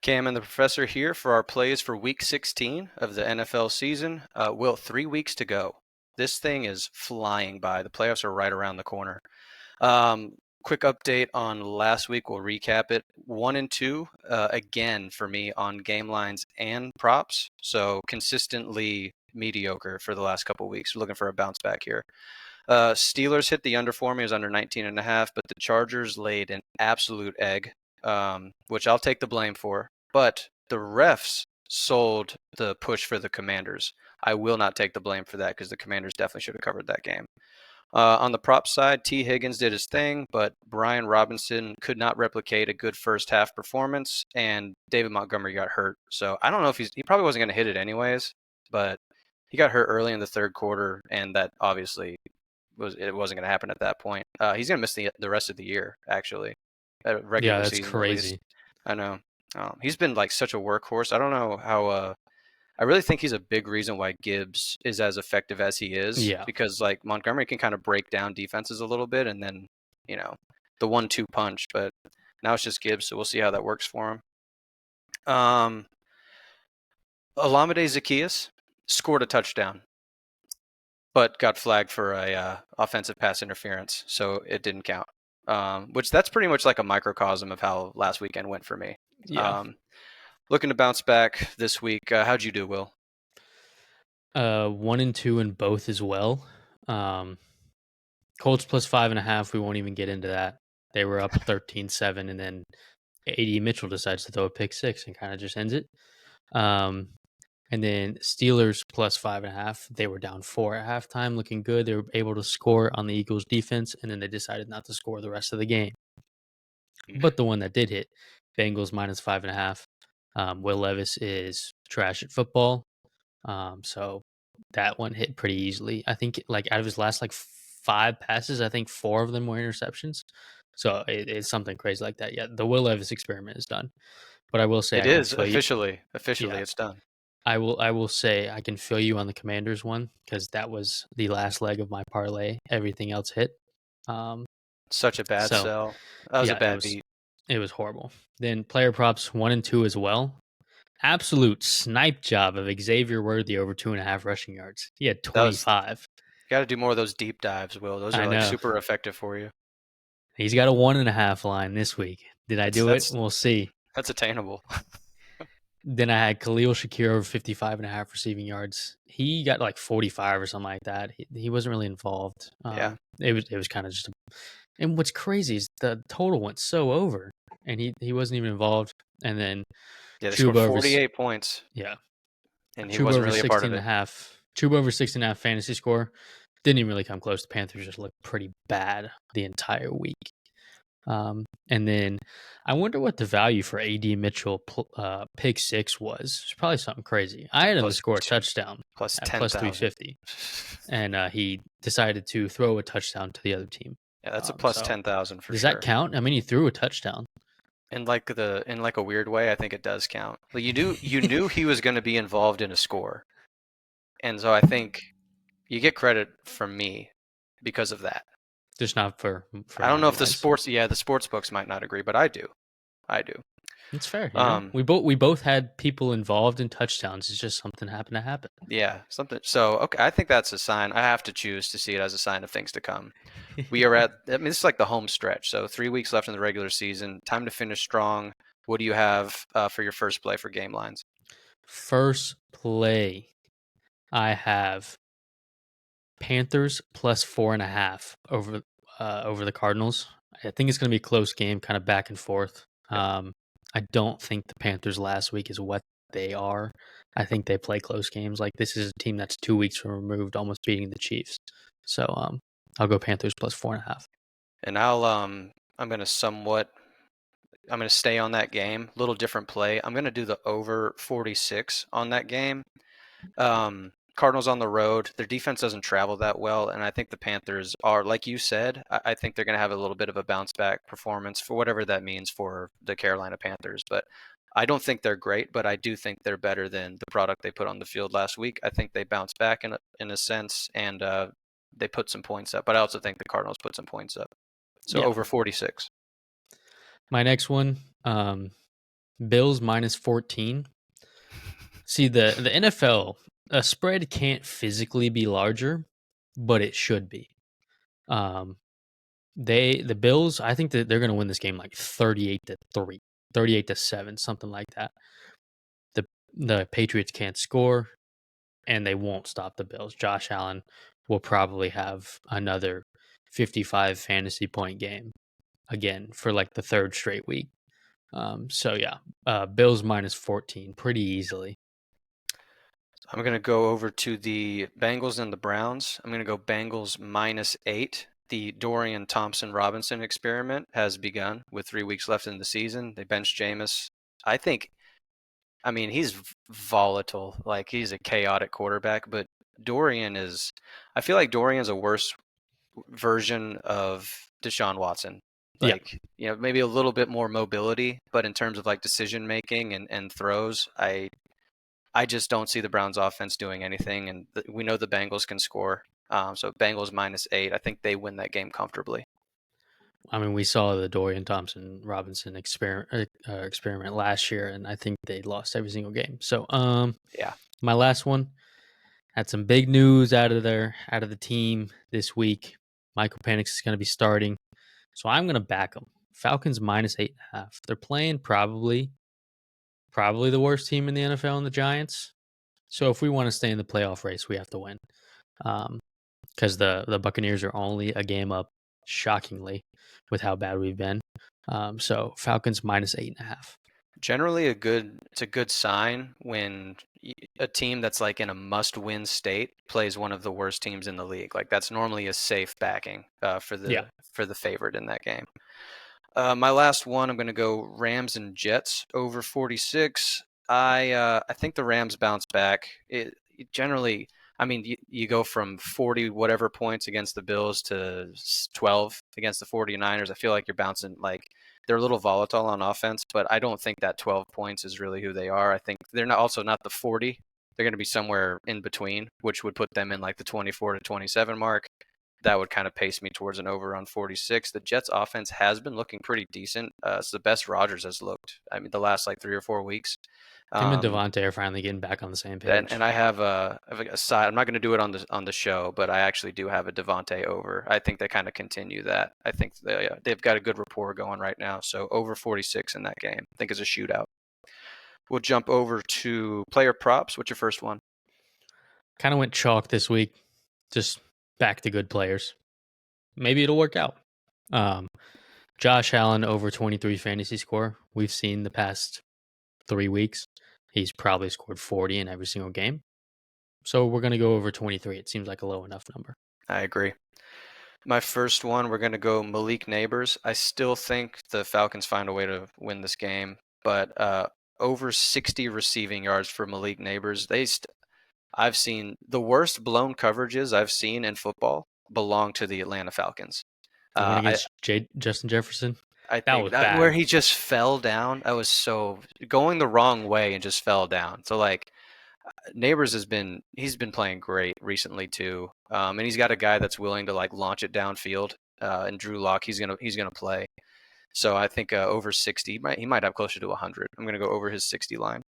Cam and the professor here for our plays for week 16 of the NFL season. Will, 3 weeks to go. This thing is flying by. The playoffs are right around the corner. Um, Quick update on last week. We'll recap it. 1 and 2 again for me on game lines and props. So consistently mediocre for the last couple of weeks. We're looking for a bounce back here. Steelers hit the under for me. It was under 19 and a half, but the Chargers laid an absolute egg, which I'll take the blame for. But the refs sold the push for the Commanders. I will not take the blame for that because the Commanders definitely should have covered that game. On the prop side, T. Higgins did his thing, but Brian Robinson could not replicate a good first half performance, and David Montgomery got hurt. So I don't know if he probably wasn't going to hit it anyways, but he got hurt early in the third quarter, and that obviously wasn't going to happen at that point. He's going to miss the rest of the year, actually, Yeah, regular that's season at least. crazy. I know. He's been like such a workhorse. I don't know how. I really think he's a big reason why Gibbs is as effective as he is Yeah. because like Montgomery can kind of break down defenses a little bit and then you know the 1-2 punch. But now it's just Gibbs, so we'll see how that works for him. Um, Olamide Zaccheaus scored a touchdown, but got flagged for a offensive pass interference, so it didn't count. Which that's pretty much like a microcosm of how last weekend went for me. Yeah. Um, Looking to bounce back this week. How'd you do, Will? 1 and 2 in both as well. Um, Colts plus 5.5. We won't even get into that. They were up 13-7, and then AD Mitchell decides to throw a pick six and kind of just ends it. Um, and then Steelers plus 5.5. They were down four at halftime, looking good. They were able to score on the Eagles defense, and then they decided not to score the rest of the game. But the one that did hit, Bengals minus 5.5. Will Levis is trash at football. So that one hit pretty easily. I think like out of his last like five passes, I think four of them were interceptions. So it's something crazy like that. Yeah, the Will Levis experiment is done. But I will say It I can is feel you. officially Yeah, it's done. I will say I can feel you on the Commanders one because that was the last leg of my parlay. Everything else hit. Um, Such a bad so sell. That was a yeah, it bad was beat. it was horrible. Then player props 1 and 2 as well. Absolute snipe job of Xavier Worthy over 2.5 rushing yards. He had That was 25. got to do more of those deep dives, Will. Those I are like know. super effective for you. He's got a 1.5 line this week. Did I That's do it? that's We'll see. that's attainable. Then I had Khalil Shakir over 55.5 receiving yards. He got like 45 or something like that. He wasn't really involved. Yeah. It was kind of just. And what's crazy is the total went so over, and he wasn't even involved. And then Yeah, they scored Chuba over 48 points yeah and he Chuba wasn't over really a part 16 of and a it. half. Chuba over 16 and a half fantasy score. Didn't even really come close. The Panthers just looked pretty bad the entire week. And then I wonder what the value for AD Mitchell pick six was. It's probably something crazy. I had him to Plus score a two, touchdown plus at plus 10,000. 350, and he decided to throw a touchdown to the other team. Yeah, that's a plus So 10,000 for does that sure. count? I mean, he threw a touchdown. In like a weird way, I think it does count. Like you knew he was going to be involved in a score. And so I think you get credit from me because of that. Just not for I don't know money if wise. the sports books might not agree, but I do. I do. It's fair. Um, We both had people involved in touchdowns. It's just something happened to happen. yeah, something. So, okay, I think that's a sign. I have to choose to see it as a sign of things to come. We are at, I mean, this is like the home stretch. So, 3 weeks left in the regular season. Time to finish strong. What do you have for your first play for game lines? First play, I have Panthers plus 4.5 over the Cardinals. I think it's going to be a close game, kind of back and forth. Yep. I don't think the Panthers last week is what they are. I think they play close games. Like this is a team that's 2 weeks removed, almost beating the Chiefs. So I'll go Panthers plus 4.5. And I'm going to I'm going to stay on that game. Little different play. I'm going to do the over 46 on that game. Cardinals on the road, their defense doesn't travel that well, and I think the Panthers are, like you said, I think they're going to have a little bit of a bounce back performance for whatever that means for the Carolina Panthers. But I don't think they're great, but I do think they're better than the product they put on the field last week. I think they bounced back in a sense, and they put some points up. But I also think the Cardinals put some points up. So Yeah. over 46. My next one, Bills minus 14. See, the NFL, a spread can't physically be larger, but it should be. Um, the Bills, I think that they're going to win this game like 38-3, 38-7, something like that. The the Patriots can't score, and they won't stop the Bills. Josh Allen will probably have another 55 fantasy point game again for like the third straight week. So yeah, Bills minus 14 pretty easily. I'm going to go over to the Bengals and the Browns. I'm going to go Bengals -8. The Dorian Thompson-Robinson experiment has begun with 3 weeks left in the season. They benched Jameis. I mean, he's volatile. Like, he's a chaotic quarterback, but I feel like Dorian's a worse version of Deshaun Watson. Yeah, Like, maybe a little bit more mobility, but in terms of like decision making and throws, I just don't see the Browns offense doing anything, and we know the Bengals can score. So Bengals -8. I think they win that game comfortably. I mean we saw the Dorian Thompson Robinson experiment last year, and I think they lost every single game. So Yeah. my last one had some big news out of the team this week. Michael Penix is going to be starting, so I'm going to back them. Falcons -8.5. They're playing probably the worst team in the NFL in the Giants. So if we want to stay in the playoff race, we have to win. Because the Buccaneers are only a game up, shockingly, with how bad we've been. So Falcons -8.5. Generally, it's a good sign when a team that's like in a must-win state plays one of the worst teams in the league. Like, that's normally a safe backing for Yeah, the favorite in that game. My last one, I'm going to go Rams and Jets over 46. I think the Rams bounce back. It generally, I mean, you go from 40 whatever points against the Bills to 12 against the 49ers. I feel like you're bouncing, like, they're a little volatile on offense, but I don't think that 12 points is really who they are. I think they're not the 40. They're going to be somewhere in between, which would put them in like the 24 to 27 mark. That would kind of pace me towards an over on 46. The Jets offense has been looking pretty decent. It's the best Rodgers has looked. I mean, the last like 3 or 4 weeks. him and Um, Devontae are finally getting back on the same and page. I have a side. I'm not going to do it on the show, but I actually do have a Devontae over. I think they kind of continue that. I think they've got a good rapport going right now. So over 46 in that game. I think is a shootout. We'll jump over to player props. What's your first one? Kind of went chalk this week. Just back to good players. Maybe it'll work out. Um, Josh Allen over 23 fantasy score. We've seen the past 3 weeks. He's probably scored 40 in every single game. So we're going to go over 23. It seems like a low enough number. I agree. My first one, we're going to go Malik Neighbors. I still think the Falcons find a way to win this game, but over 60 receiving yards for Malik Neighbors. I've seen the worst blown coverages I've seen in football belong to the Atlanta Falcons. The one I against Justin Jefferson, I that think was that where bad. he just fell down, I was so going the wrong way and just fell down. So like Neighbors he's been playing great recently too, and he's got a guy that's willing to like launch it downfield. And Drew Lock, he's gonna play. So I think over 60, he might have closer to 100. I'm gonna go over his 60 line.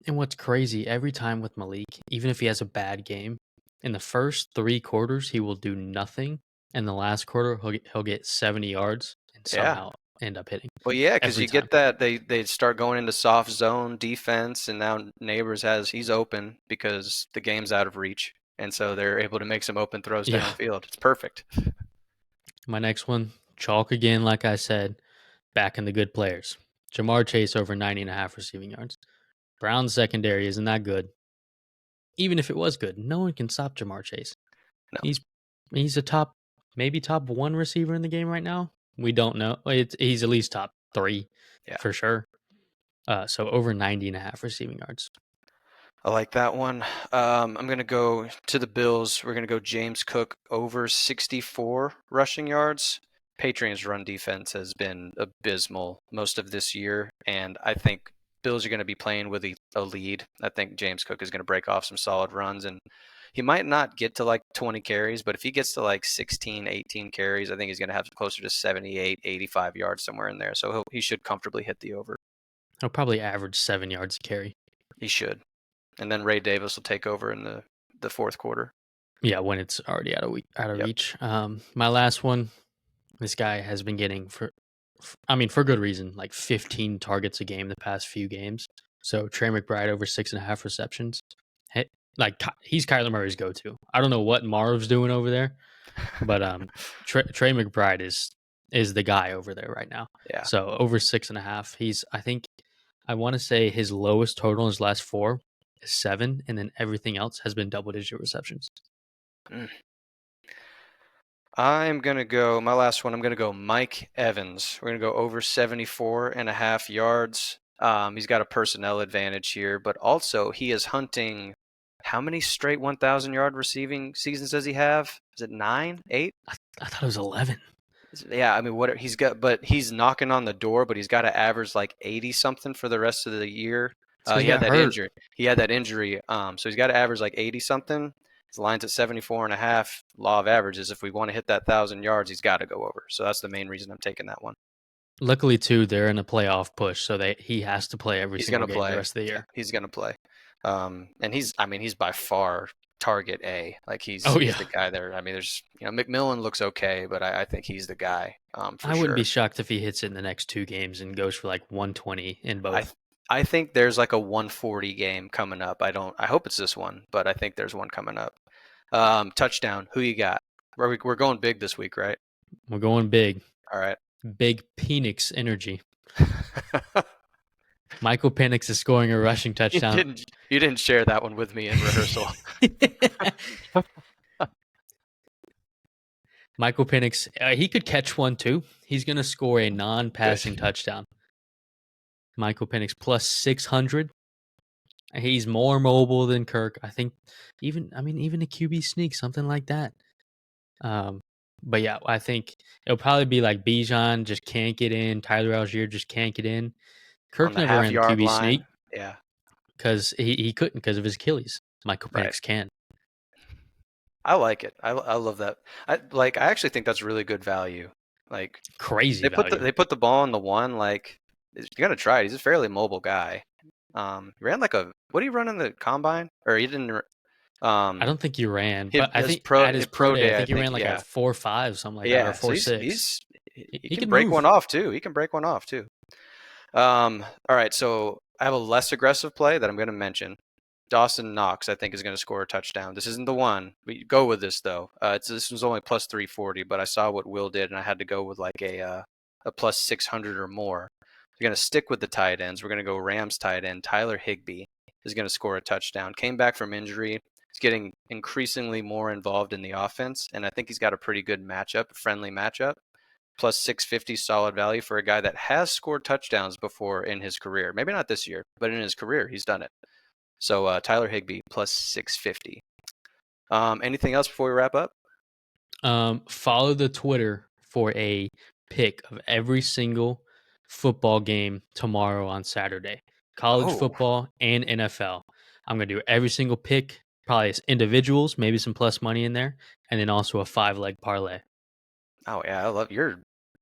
And what's crazy, every time with Malik, even if he has a bad game, in the first 3 quarters, he will do nothing. In the last quarter, he'll get 70 yards and Yeah. somehow end up hitting Well, yeah, because every you time. get that they start going into soft zone defense, and now Neighbors he's open because the game's out of reach, and so they're able to make some open throws Yeah. downfield. It's perfect. My next one, chalk again, like I said, back in the good players. Jamar Chase over 90.5 receiving yards. Brown's secondary isn't that good. Even if it was good, no one can stop Jamar Chase. No, He's he's a maybe top 1 receiver in the game right now. We don't know. He's at least top 3 yeah, for sure. So over 90.5 receiving yards. I like that one. I'm gonna go to the Bills. We're gonna go James Cook over 64 rushing yards. Patriots' run defense has been abysmal most of this year, and I think Bills are going to be playing with a lead. I think James Cook is going to break off some solid runs, and he might not get to like 20 carries, but if he gets to like 16, 18 carries, I think he's going to have closer to 78, 85 yards somewhere in there. So he should comfortably hit the over. He'll probably average 7 yards a carry. He should. And then Ray Davis will take over in the fourth quarter. Yeah, when it's already out of Yep. reach. My last one, this guy has been getting for good reason, like 15 targets a game the past few games. So Trey McBride over 6.5 receptions. Like he's Kyler Murray's go-to. I don't know what Marv's doing over there, but Trey McBride is the guy over there right now. Yeah. So over 6.5. I want to say his lowest total in his last 4 is 7, and then everything else has been double-digit receptions. I'm going to go, my last one, I'm going to go Mike Evans. We're going to go over 74.5 yards. He's got a personnel advantage here, but also he is hunting. How many straight 1,000-yard receiving seasons does he have? Is it 9, 8? I thought it was 11. Yeah, I mean, what he's got, but he's knocking on the door, but he's got to average like 80 something for the rest of the year. He had that injury. He had that injury. So he's got to average like 80 something. His line's at 74.5. Law of averages. If we want to hit that 1,000 yards, he's got to go over. So that's the main reason I'm taking that one. Luckily, too, they're in a playoff push, so he has to play every single game the rest of the year. Yeah, he's going to play. And he's by far target A. Like he's the guy there. I mean, there's McMillan looks okay, but I think he's the guy. I wouldn't be shocked if he hits it in the next 2 games and goes for like 120 in both. I think there's like a 140 game coming up. I hope it's this one, but I think there's one coming up. Touchdown. Who you got? We're going big this week, right? We're going big. All right. Big Penix energy. Michael Penix is scoring a rushing touchdown. You didn't share that one with me in rehearsal. Michael Penix, he could catch one too. He's going to score a non-passing touchdown. Michael Penix plus 600. He's more mobile than Kirk. I think even a QB sneak, something like that. But yeah, I think it'll probably be like Bijan just can't get in. Tyler Algier just can't get in. Kirk never ran QB sneak. Yeah. Because he couldn't because of his Achilles. Michael Penix can. I like it. I love that. I actually think that's really good value. Like crazy value. They put the ball on the one. Like you're gonna try it. He's a fairly mobile guy. He ran like what did he run in the combine? Or he didn't. I don't think he ran. But I think at his pro day, I think he ran like a 4.5, something like that, or 4.6. He can break one off too. All right, so I have a less aggressive play that I'm going to mention. Dawson Knox, I think, is going to score a touchdown. This isn't the one. We go with this though. This was only plus 340, but I saw what Will did, and I had to go with like a plus 600 or more. We're going to stick with the tight ends. We're going to go Rams tight end. Tyler Higbee is going to score a touchdown. Came back from injury. He's getting increasingly more involved in the offense, and I think he's got a pretty good friendly matchup. Plus 650 solid value for a guy that has scored touchdowns before in his career. Maybe not this year, but in his career, he's done it. So Tyler Higbee plus 650. Anything else before we wrap up? Follow the Twitter for a pick of every single football game tomorrow on Saturday. College football and NFL. I'm going to do every single pick, probably as individuals, maybe some plus money in there, and then also a 5-leg parlay. Oh, yeah. I love you're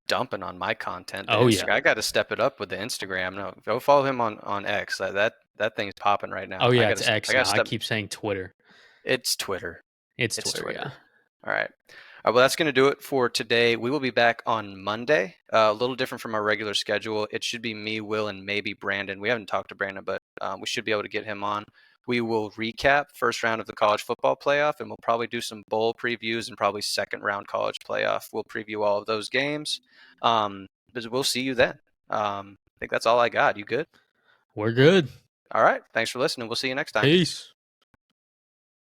dumping on my content. Yeah. I got to step it up with the Instagram. No, go follow him on X. That thing's popping right now. Oh, yeah, it's X now. I keep saying Twitter. It's Twitter. It's Twitter, yeah. All right. Well, that's going to do it for today. We will be back on Monday. A little different from our regular schedule. It should be me, Will, and maybe Brandon. We haven't talked to Brandon, but we should be able to get him on. We will recap first round of the college football playoff, and we'll probably do some bowl previews and probably second round college playoff. We'll preview all of those games. But we'll see you then. I think that's all I got. You good? We're good. All right. Thanks for listening. We'll see you next time. Peace.